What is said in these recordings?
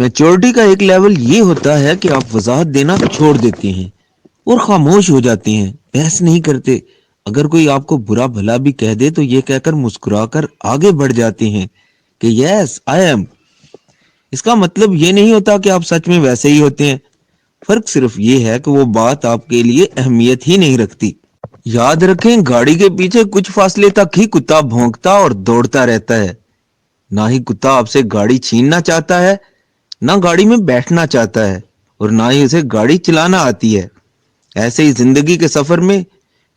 Maturity کا ایک level یہ ہوتا ہے کہ آپ وضاحت دینا چھوڑ دیتے ہیں اور خاموش ہو جاتے ہیں، بحث نہیں کرتے۔ اگر کوئی آپ کو برا بھلا بھی کہہ دے تو یہ کہہ کر مسکرا کر آگے بڑھ جاتے ہیں کہ یس آئی ایم۔ اس کا مطلب یہ نہیں ہوتا کہ آپ سچ میں ویسے ہی ہوتے ہیں، فرق صرف یہ ہے کہ وہ بات آپ کے لیے اہمیت ہی نہیں رکھتی۔ یاد رکھیں، گاڑی کے پیچھے کچھ فاصلے تک ہی کتا بھونکتا اور دوڑتا رہتا ہے۔ نہ ہی کتا آپ سے گاڑی چھیننا چاہتا ہے، نہ گاڑی میں بیٹھنا چاہتا ہے، اور نہ ہی اسے گاڑی چلانا آتی ہے۔ ایسے ہی زندگی کے سفر میں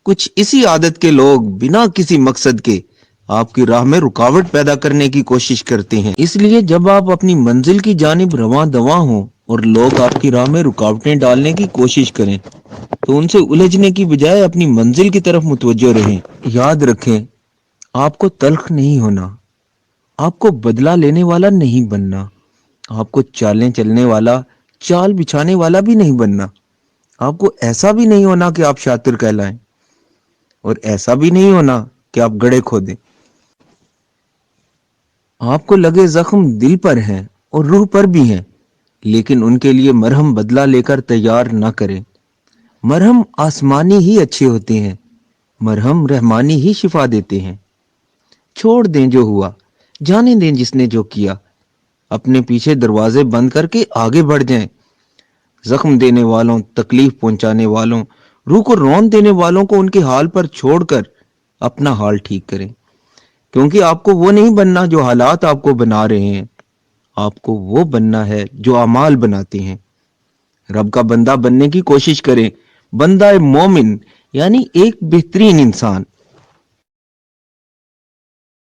کچھ اسی عادت کے لوگ بنا کسی مقصد کے آپ کی راہ میں رکاوٹ پیدا کرنے کی کوشش کرتے ہیں۔ اس لیے جب آپ اپنی منزل کی جانب رواں دواں ہوں اور لوگ آپ کی راہ میں رکاوٹیں ڈالنے کی کوشش کریں تو ان سے الجھنے کی بجائے اپنی منزل کی طرف متوجہ رہیں۔ یاد رکھیں، آپ کو تلخ نہیں ہونا، آپ کو بدلہ لینے والا نہیں بننا، آپ کو چالیں چلنے والا، چال بچھانے والا بھی نہیں بننا۔ آپ کو ایسا بھی نہیں ہونا کہ آپ شاطر کہلائیں، اور ایسا بھی نہیں ہونا کہ آپ گڑھے کھودیں۔ آپ کو لگے زخم دل پر ہیں اور روح پر بھی ہیں، لیکن ان کے لیے مرہم بدلہ لے کر تیار نہ کریں۔ مرہم آسمانی ہی اچھے ہوتے ہیں، مرہم رحمانی ہی شفا دیتے ہیں۔ چھوڑ دیں جو ہوا، جانے دیں جس نے جو کیا، اپنے پیچھے دروازے بند کر کے آگے بڑھ جائیں۔ زخم دینے والوں، تکلیف پہنچانے والوں، روح کو رون دینے والوں کو ان کے حال پر چھوڑ کر اپنا حال ٹھیک کریں، کیونکہ آپ کو وہ نہیں بننا جو حالات آپ کو بنا رہے ہیں، آپ کو وہ بننا ہے جو اعمال بناتے ہیں۔ رب کا بندہ بننے کی کوشش کریں، بندہ مومن یعنی ایک بہترین انسان۔